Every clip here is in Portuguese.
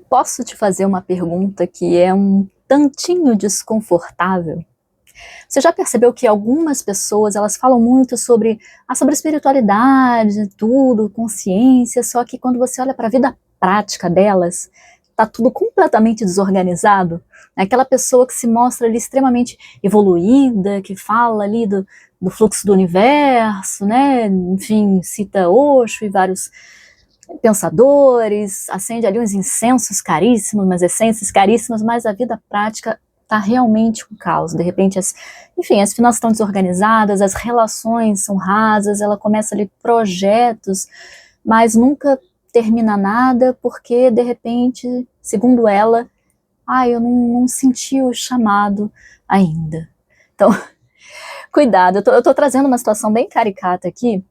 Posso te fazer uma pergunta que é um tantinho desconfortável? Você já percebeu que algumas pessoas, elas falam muito sobre espiritualidade, tudo, consciência, só que quando você olha para a vida prática delas, tá tudo completamente desorganizado? É aquela pessoa que se mostra ali extremamente evoluída, que fala ali do fluxo do universo, né? Enfim, cita Osho e vários pensadores, acende ali uns incensos caríssimos, umas essências caríssimas, mas a vida prática está realmente um caos. De repente, as finanças estão desorganizadas, as relações são rasas, ela começa ali projetos, mas nunca termina nada, porque de repente, segundo ela, eu não senti o chamado ainda. Então, cuidado, eu tô trazendo uma situação bem caricata aqui,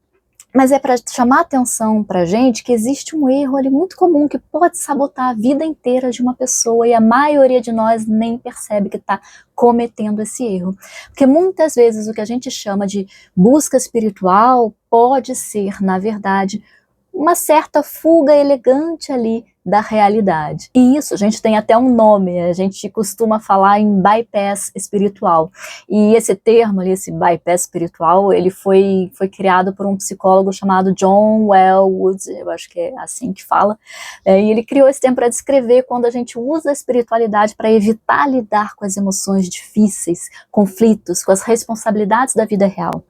mas é para chamar atenção para a gente que existe um erro ali muito comum que pode sabotar a vida inteira de uma pessoa, e a maioria de nós nem percebe que está cometendo esse erro. Porque muitas vezes o que a gente chama de busca espiritual pode ser, na verdade, uma certa fuga elegante ali da realidade. E isso, a gente tem até um nome, a gente costuma falar em bypass espiritual. E esse termo ali, esse bypass espiritual, ele foi criado por um psicólogo chamado John Welwood, eu acho que é assim que fala, e ele criou esse termo para descrever quando a gente usa a espiritualidade para evitar lidar com as emoções difíceis, conflitos, com as responsabilidades da vida real.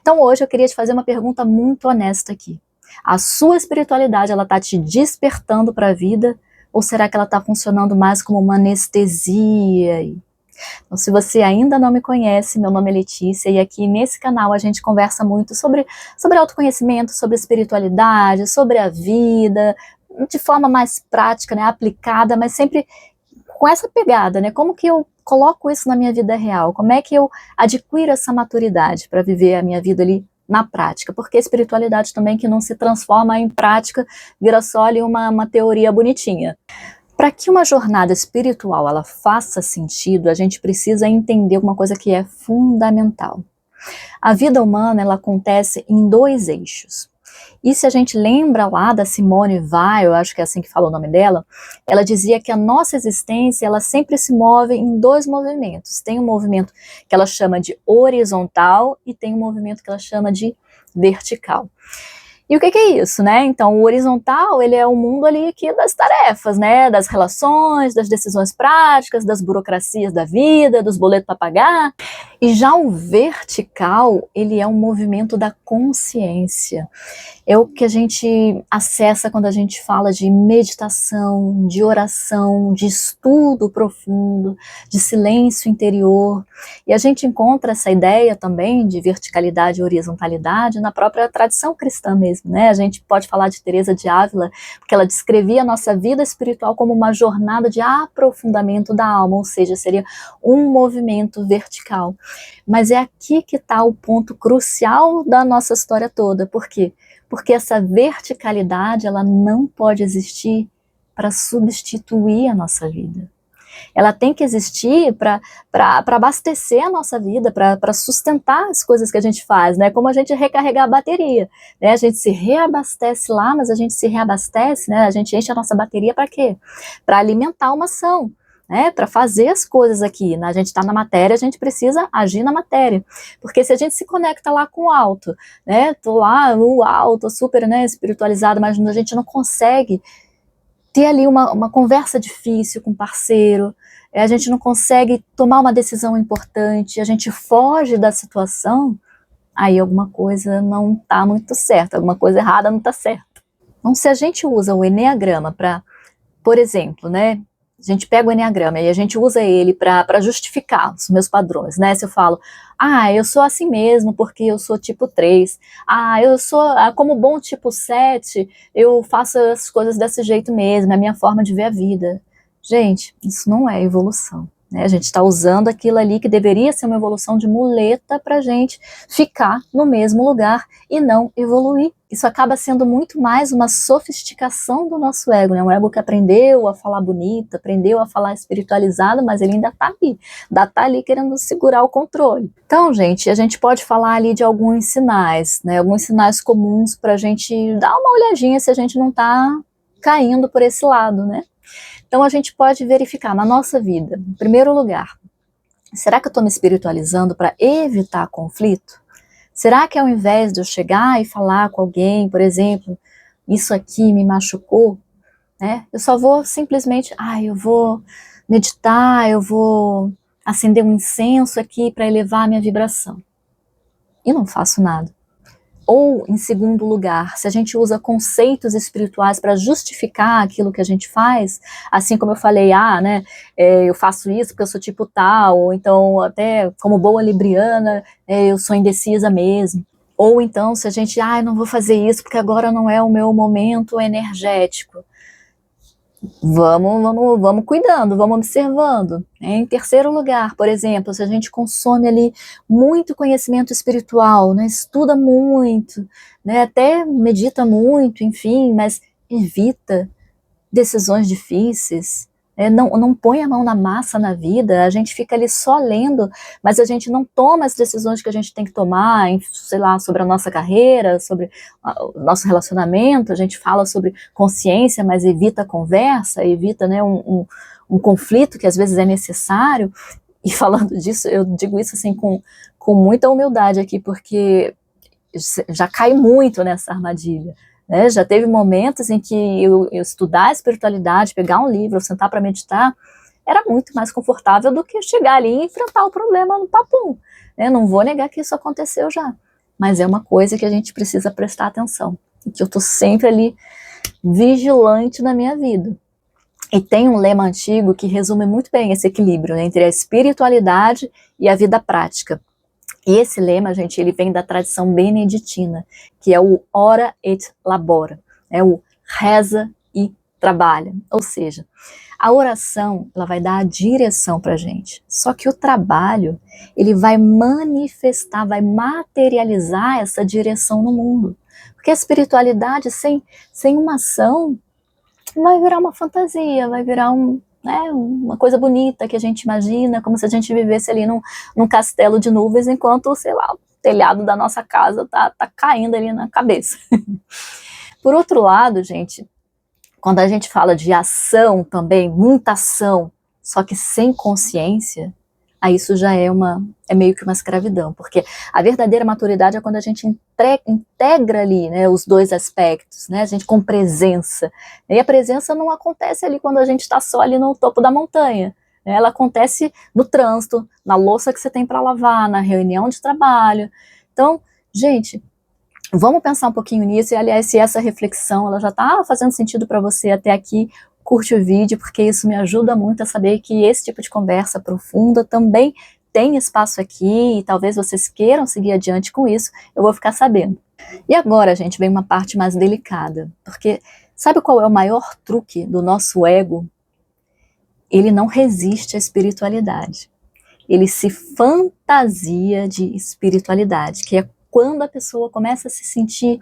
Então hoje eu queria te fazer uma pergunta muito honesta aqui. A sua espiritualidade, ela está te despertando para a vida, ou será que ela está funcionando mais como uma anestesia? Então, se você ainda não me conhece, meu nome é Letícia, e aqui nesse canal a gente conversa muito sobre autoconhecimento, sobre espiritualidade, sobre a vida, de forma mais prática, né, aplicada, mas sempre com essa pegada, né? Como que eu coloco isso na minha vida real? Como é que eu adquiro essa maturidade para viver a minha vida ali na prática? Porque a espiritualidade também que não se transforma em prática, vira só ali uma teoria bonitinha. Para que uma jornada espiritual ela faça sentido, a gente precisa entender uma coisa que é fundamental. A vida humana ela acontece em dois eixos. E se a gente lembra lá da Simone Weil, eu acho que é assim que fala o nome dela, ela dizia que a nossa existência ela sempre se move em dois movimentos. Tem um movimento que ela chama de horizontal e tem um movimento que ela chama de vertical. E o que é isso, né? Então, o horizontal, ele é o mundo ali aqui das tarefas, né? Das relações, das decisões práticas, das burocracias da vida, dos boletos para pagar. E já o vertical, ele é um movimento da consciência. É o que a gente acessa quando a gente fala de meditação, de oração, de estudo profundo, de silêncio interior. E a gente encontra essa ideia também de verticalidade e horizontalidade na própria tradição cristã mesmo, né? A gente pode falar de Teresa de Ávila, porque ela descrevia a nossa vida espiritual como uma jornada de aprofundamento da alma, ou seja, seria um movimento vertical. Mas é aqui que está o ponto crucial da nossa história toda. Por quê? Porque essa verticalidade ela não pode existir para substituir a nossa vida. Ela tem que existir para abastecer a nossa vida, para sustentar as coisas que a gente faz, né? Como a gente recarregar a bateria, né? A gente se reabastece lá, mas a gente se reabastece, né? A gente enche a nossa bateria para quê? Para alimentar uma ação, né? Para fazer as coisas aqui, né? A gente está na matéria, a gente precisa agir na matéria, porque se a gente se conecta lá com o alto, né? Tô lá no alto, super, né, espiritualizado, mas a gente não consegue ter ali uma conversa difícil com o parceiro, a gente não consegue tomar uma decisão importante, a gente foge da situação, aí alguma coisa não está muito certa, alguma coisa errada não está certa. Então, se a gente usa o Eneagrama para, por exemplo, né, a gente pega o Eneagrama e a gente usa ele para justificar os meus padrões, né? Se eu falo, eu sou assim mesmo porque eu sou tipo 3, eu sou, como bom tipo 7, eu faço as coisas desse jeito mesmo, é a minha forma de ver a vida. Gente, isso não é evolução, né? A gente está usando aquilo ali que deveria ser uma evolução de muleta para a gente ficar no mesmo lugar e não evoluir. Isso acaba sendo muito mais uma sofisticação do nosso ego, né? Um ego que aprendeu a falar bonito, aprendeu a falar espiritualizado, mas ele ainda tá ali querendo segurar o controle. Então, gente, a gente pode falar ali de alguns sinais, né? Alguns sinais comuns para a gente dar uma olhadinha se a gente não tá caindo por esse lado, né? Então a gente pode verificar na nossa vida, em primeiro lugar, será que eu estou me espiritualizando para evitar conflito? Será que ao invés de eu chegar e falar com alguém, por exemplo, isso aqui me machucou, né? Eu só vou simplesmente, eu vou meditar, eu vou acender um incenso aqui para elevar a minha vibração. E não faço nada. Ou, em segundo lugar, se a gente usa conceitos espirituais para justificar aquilo que a gente faz, assim como eu falei, eu faço isso porque eu sou tipo tal, ou então, até como boa libriana, eu sou indecisa mesmo. Ou então, se a gente, não vou fazer isso porque agora não é o meu momento energético. Vamos cuidando, vamos observando. Em terceiro lugar, por exemplo, se a gente consome ali muito conhecimento espiritual, né, estuda muito, né, até medita muito, enfim, mas evita decisões difíceis, não põe a mão na massa na vida, a gente fica ali só lendo, mas a gente não toma as decisões que a gente tem que tomar, sei lá, sobre a nossa carreira, sobre o nosso relacionamento, a gente fala sobre consciência, mas evita a conversa, evita, né, um conflito que às vezes é necessário. E falando disso, eu digo isso assim com muita humildade aqui, porque já cai muito nessa armadilha. Já teve momentos em que eu estudar a espiritualidade, pegar um livro, sentar para meditar, era muito mais confortável do que chegar ali e enfrentar o problema no papum. Não vou negar que isso aconteceu já, mas é uma coisa que a gente precisa prestar atenção, e que eu estou sempre ali vigilante na minha vida. E tem um lema antigo que resume muito bem esse equilíbrio, entre a espiritualidade e a vida prática. E esse lema, gente, ele vem da tradição beneditina, que é o ora et labora, é o reza e trabalha. Ou seja, a oração, ela vai dar a direção pra gente. Só que o trabalho, ele vai manifestar, vai materializar essa direção no mundo. Porque a espiritualidade sem uma ação vai virar uma fantasia, vai virar uma coisa bonita que a gente imagina, como se a gente vivesse ali num castelo de nuvens, enquanto, sei lá, o telhado da nossa casa tá caindo ali na cabeça. Por outro lado, gente, quando a gente fala de ação também, muita ação, só que sem consciência, aí isso já é meio que uma escravidão, porque a verdadeira maturidade é quando a gente integra ali, né, os dois aspectos, né, a gente com presença, e a presença não acontece ali quando a gente está só ali no topo da montanha, né, ela acontece no trânsito, na louça que você tem para lavar, na reunião de trabalho. Então, gente, vamos pensar um pouquinho nisso, e aliás, se essa reflexão ela já está fazendo sentido para você até aqui, curte o vídeo, porque isso me ajuda muito a saber que esse tipo de conversa profunda também tem espaço aqui, e talvez vocês queiram seguir adiante com isso, eu vou ficar sabendo. E agora, gente, vem uma parte mais delicada, porque sabe qual é o maior truque do nosso ego? Ele não resiste à espiritualidade. Ele se fantasia de espiritualidade, que é quando a pessoa começa a se sentir,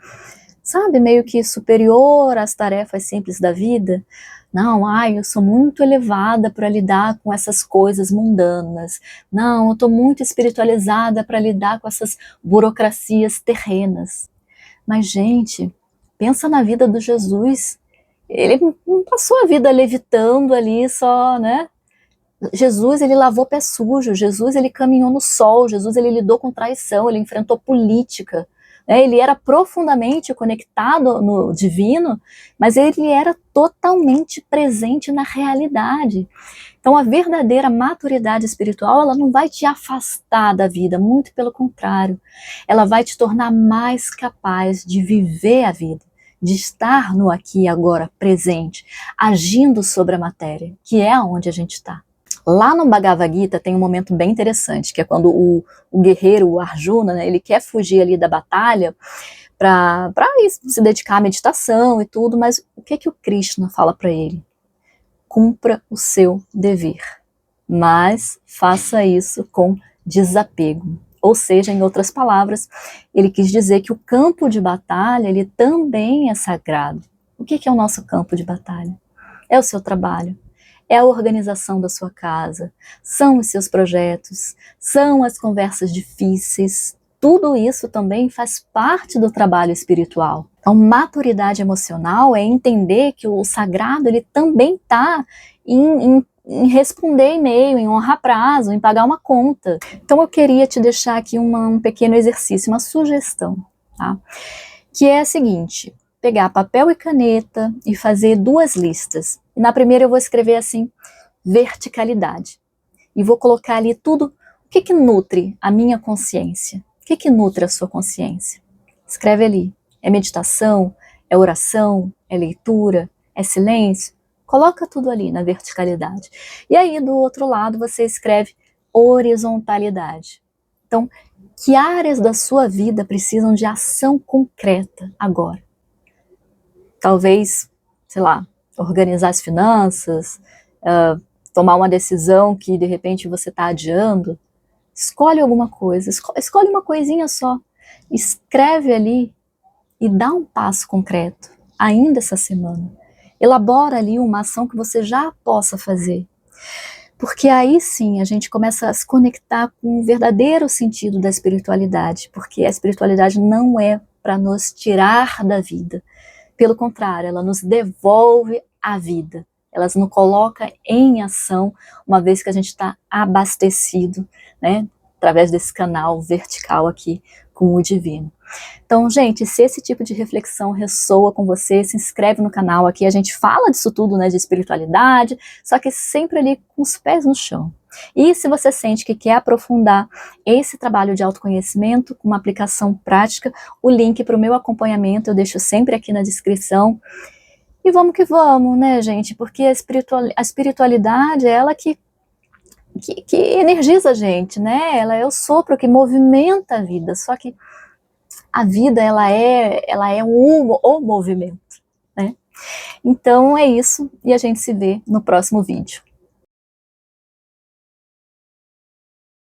sabe, meio que superior às tarefas simples da vida. Não, eu sou muito elevada para lidar com essas coisas mundanas. Não, eu estou muito espiritualizada para lidar com essas burocracias terrenas. Mas, gente, pensa na vida do Jesus. Ele não passou a vida levitando ali só, né? Jesus, ele lavou pé sujo. Jesus, ele caminhou no sol. Jesus, ele lidou com traição. Ele enfrentou política. Ele era profundamente conectado no divino, mas ele era totalmente presente na realidade. Então a verdadeira maturidade espiritual, ela não vai te afastar da vida, muito pelo contrário. Ela vai te tornar mais capaz de viver a vida, de estar no aqui e agora presente, agindo sobre a matéria, que é onde a gente está. Lá no Bhagavad Gita tem um momento bem interessante, que é quando o guerreiro, o Arjuna, né, ele quer fugir ali da batalha para se dedicar à meditação e tudo, mas o que o Krishna fala para ele? Cumpra o seu dever, mas faça isso com desapego. Ou seja, em outras palavras, ele quis dizer que o campo de batalha, ele também é sagrado. O que é o nosso campo de batalha? É o seu trabalho. É a organização da sua casa, são os seus projetos, são as conversas difíceis. Tudo isso também faz parte do trabalho espiritual. Então, maturidade emocional é entender que o sagrado, ele também está em responder e-mail, em honrar prazo, em pagar uma conta. Então eu queria te deixar aqui um pequeno exercício, uma sugestão, tá? Que é a seguinte: pegar papel e caneta e fazer 2 listas. E na primeira eu vou escrever assim, verticalidade. E vou colocar ali tudo, o que nutre a minha consciência? O que nutre a sua consciência? Escreve ali, é meditação, é oração, é leitura, é silêncio? Coloca tudo ali na verticalidade. E aí, do outro lado, você escreve horizontalidade. Então, que áreas da sua vida precisam de ação concreta agora? Talvez, sei lá, organizar as finanças, tomar uma decisão que de repente você está adiando. Escolhe alguma coisa, escolhe uma coisinha só. Escreve ali e dá um passo concreto, ainda essa semana. Elabora ali uma ação que você já possa fazer. Porque aí sim a gente começa a se conectar com o verdadeiro sentido da espiritualidade. Porque a espiritualidade não é para nos tirar da vida. Pelo contrário, ela nos devolve a vida. Ela nos coloca em ação, uma vez que a gente está abastecido, né, através desse canal vertical aqui com o divino. Então, gente, se esse tipo de reflexão ressoa com você, se inscreve no canal aqui, a gente fala disso tudo, né, de espiritualidade, só que sempre ali com os pés no chão. E se você sente que quer aprofundar esse trabalho de autoconhecimento com uma aplicação prática, o link para o meu acompanhamento eu deixo sempre aqui na descrição. E vamos que vamos, né, gente, porque a espiritualidade é ela que energiza a gente, né, ela é o sopro que movimenta a vida, só que a vida, ela é o movimento, né? Então é isso, e a gente se vê no próximo vídeo.